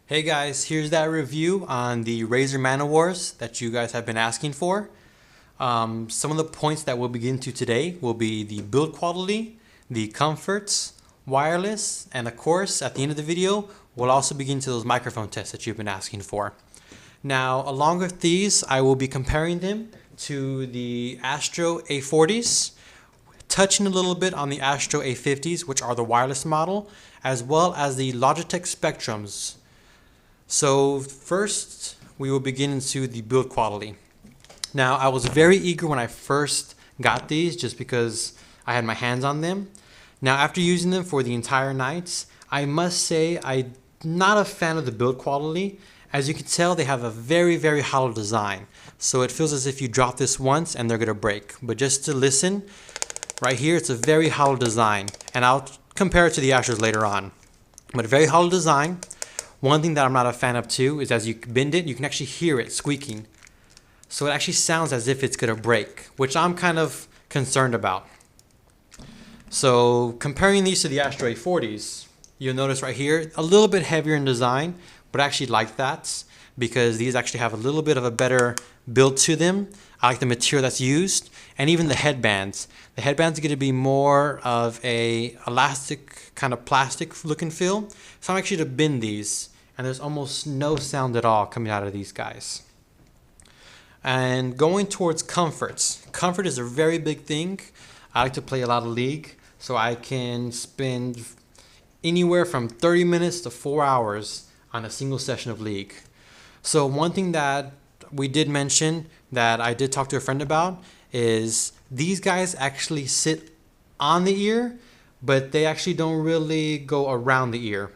Hey guys, here's that review on the Razer Man O Wars that you guys have been asking for. Some of the points that we'll begin to today will be the build quality, the comforts, wireless, and of course at the end of the video we'll also begin to those microphone tests that you've been asking for. Now along with these I will be comparing them to the Astro A40s, touching a little bit on the Astro A50s, which are the wireless model, as well as the Logitech Spectrums. So first, we will begin into the build quality. Now, I was very eager when I first got these just because I had my hands on them. Now, after using them for the entire night, I must say I'm not a fan of the build quality. As you can tell, they have a very hollow design. So it feels as if you drop this once and they're gonna break. But just to listen, right here, it's a very hollow design. And I'll compare it to the Astros later on. But a very hollow design. One thing that I'm not a fan of too is as you bend it, you can actually hear it squeaking. So it actually sounds as if it's gonna break, which I'm kind of concerned about. So comparing these to the Astro A40s, you'll notice right here, a little bit heavier in design, but I actually like that because these actually have a little bit of a better build to them. I like the material that's used, and even the headbands. The headbands are going to be more of a elastic kind of plastic looking feel. So I'm actually to bend these, and there's almost no sound at all coming out of these guys. And going towards comforts. Comfort is a very big thing. I like to play a lot of League, so I can spend anywhere from 30 minutes to 4 hours on a single session of League. So one thing that we did mention that I did talk to a friend about is these guys actually sit on the ear, but they actually don't really go around the ear.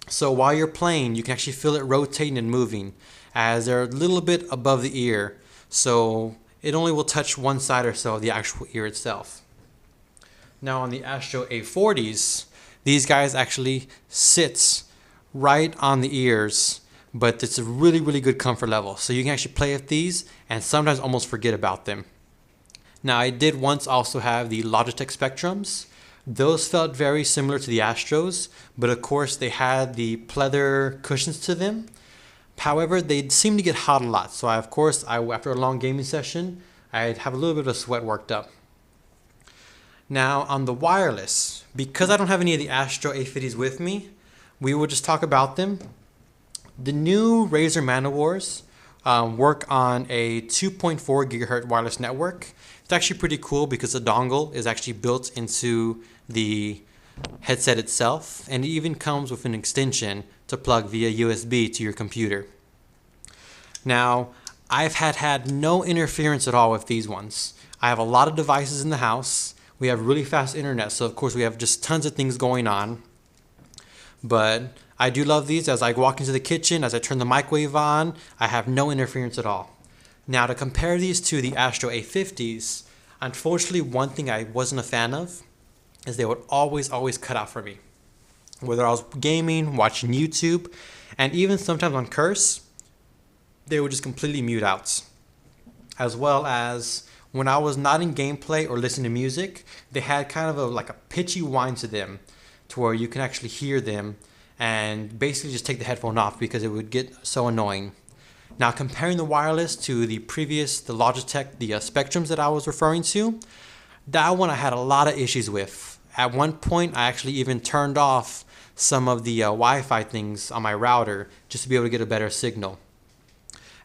So while you're playing, you can actually feel it rotating and moving as they're a little bit above the ear. So it only will touch one side or so of the actual ear itself. Now on the Astro A40s, these guys actually sit right on the ears, but it's a really good comfort level. So you can actually play with these and sometimes almost forget about them. Now I did once also have the Logitech Spectrums. Those felt very similar to the Astros, but of course they had the pleather cushions to them. However, they seem to get hot a lot. So after a long gaming session, I'd have a little bit of sweat worked up. Now on the wireless, because I don't have any of the Astro A50s with me, we will just talk about them. The new Razer Man O Wars work on a 2.4 gigahertz wireless network. It's actually pretty cool because the dongle is actually built into the headset itself, and it even comes with an extension to plug via USB to your computer. Now, I've had no interference at all with these ones. I have a lot of devices in the house. We have really fast internet, so of course we have just tons of things going on. But I do love these. As I walk into the kitchen, as I turn the microwave on, I have no interference at all. Now to compare these to the Astro A50s, unfortunately one thing I wasn't a fan of is they would always cut out for me. Whether I was gaming, watching YouTube, and even sometimes on Curse, they would just completely mute out. As well as when I was not in gameplay or listening to music, they had kind of like a pitchy whine to them to where you can actually hear them and basically just take the headphone off because it would get so annoying. Now comparing the wireless to the Logitech, the Spectrums that I was referring to, that one I had a lot of issues with. At one point I actually even turned off some of the Wi-Fi things on my router just to be able to get a better signal.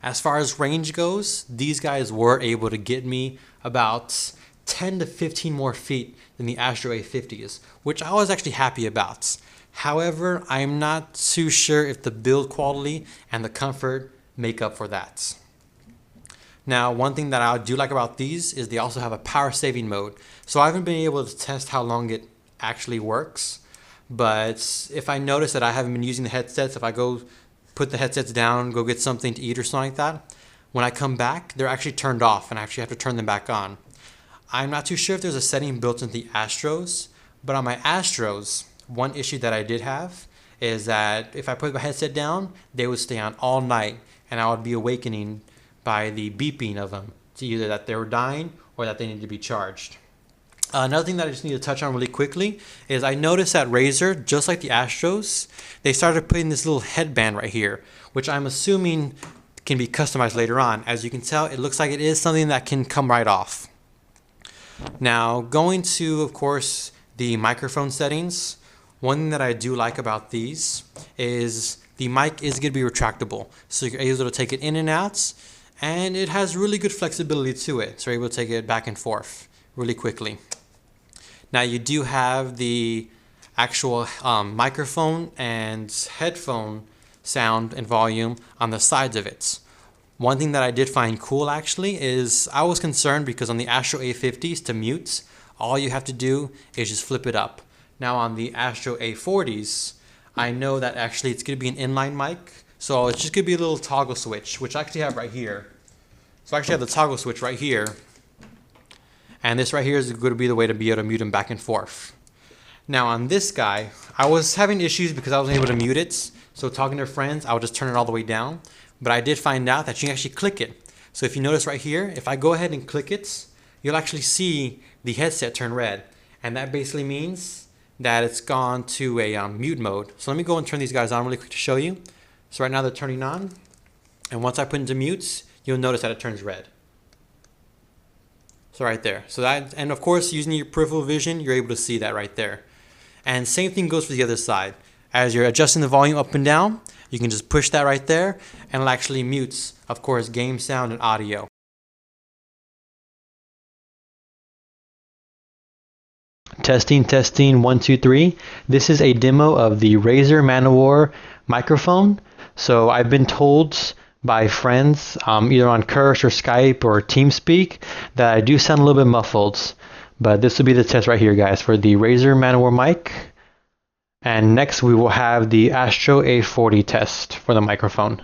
As far as range goes, these guys were able to get me about 10 to 15 more feet than the Astro A50s, which I was actually happy about. However, I'm not too sure if the build quality and the comfort make up for that. Now, one thing that I do like about these is they also have a power saving mode. So I haven't been able to test how long it actually works, but if I notice that I haven't been using the headsets, if I go put the headsets down, go get something to eat or something like that, when I come back, they're actually turned off and I actually have to turn them back on. I'm not too sure if there's a setting built into the Astros, but on my Astros, one issue that I did have is that if I put my headset down, they would stay on all night and I would be awakening by the beeping of them to either that they were dying or that they needed to be charged. Another thing that I just need to touch on really quickly is I noticed that Razer, just like the Astros, they started putting this little headband right here, which I'm assuming can be customized later on. As you can tell, it looks like it is something that can come right off. Now, going to, of course, the microphone settings, one thing that I do like about these is the mic is going to be retractable. So you're able to take it in and out, and it has really good flexibility to it. So you're able to take it back and forth really quickly. Now you do have the actual microphone and headphone sound and volume on the sides of it. One thing that I did find cool actually is I was concerned because on the Astro A50s to mute, all you have to do is just flip it up. Now on the Astro A40s, I know that actually it's going to be an inline mic, so it's just going to be a little toggle switch, which I actually have right here. So I actually have the toggle switch right here. And this right here is going to be the way to be able to mute them back and forth. Now on this guy, I was having issues because I wasn't able to mute it. So talking to friends, I would just turn it all the way down. But I did find out that you can actually click it. So if you notice right here, if I go ahead and click it, you'll actually see the headset turn red. And that basically means that it's gone to a mute mode. So let me go and turn these guys on really quick to show you. So right now they're turning on. And once I put into mutes, you'll notice that it turns red. So right there. So that, and of course, using your peripheral vision, you're able to see that right there. And same thing goes for the other side. As you're adjusting the volume up and down, you can just push that right there, and it actually mutes, of course, game sound and audio. Testing, testing, 1, 2, 3. This is a demo of the Razer Man O War microphone. So I've been told by friends, either on Curse or Skype or TeamSpeak, that I do sound a little bit muffled. But this will be the test right here, guys, for the Razer Man O War mic. And next we will have the Astro A40 test for the microphone.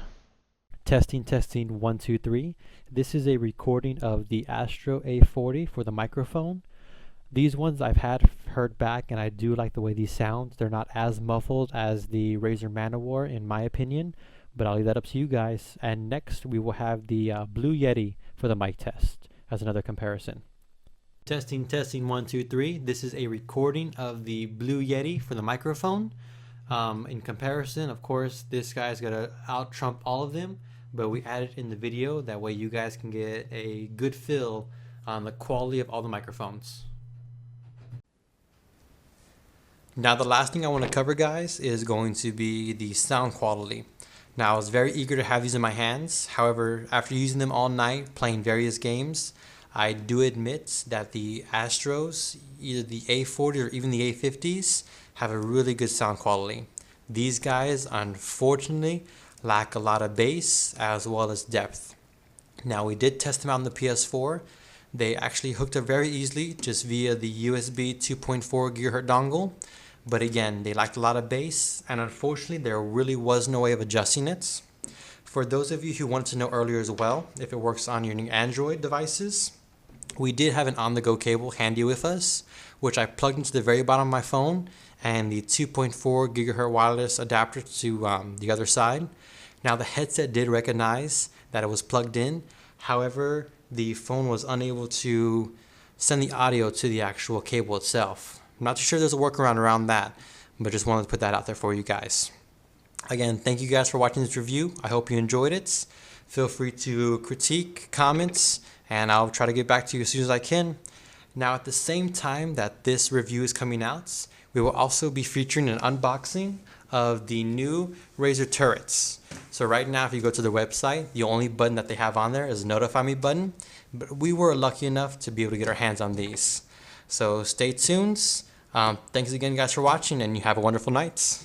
Testing, testing, 1, 2, 3. This is a recording of the Astro A40 for the microphone. These ones I've heard back, and I do like the way these sound. They're not as muffled as the Razer Man O War, in my opinion. But I'll leave that up to you guys. And next we will have the Blue Yeti for the mic test as another comparison. Testing, testing, 1, 2, 3. This is a recording of the Blue Yeti for the microphone. In comparison, of course, this guy's gonna out-trump all of them, but we added in the video. That way you guys can get a good feel on the quality of all the microphones. Now the last thing I want to cover, guys, is going to be the sound quality. Now I was very eager to have these in my hands. However, after using them all night, playing various games, I do admit that the Astros, either the A40 or even the A50s, have a really good sound quality. These guys, unfortunately, lack a lot of bass as well as depth. Now we did test them out on the PS4. They actually hooked up very easily just via the USB 2.4 GHz dongle. But again, they lacked a lot of bass, and unfortunately there really was no way of adjusting it. For those of you who wanted to know earlier as well, if it works on your new Android devices, we did have an on-the-go cable handy with us, which I plugged into the very bottom of my phone, and the 2.4 GHz wireless adapter to the other side. Now the headset did recognize that it was plugged in. However, the phone was unable to send the audio to the actual cable itself. I'm not too sure there's a workaround around that, but just wanted to put that out there for you guys. Again, thank you guys for watching this review. I hope you enjoyed it. Feel free to critique, comments, and I'll try to get back to you as soon as I can. Now, at the same time that this review is coming out, we will also be featuring an unboxing of the new Razer Turrets. So right now, if you go to the website, the only button that they have on there is the Notify Me button, but we were lucky enough to be able to get our hands on these. So stay tuned. Thanks again, guys, for watching, and you have a wonderful night.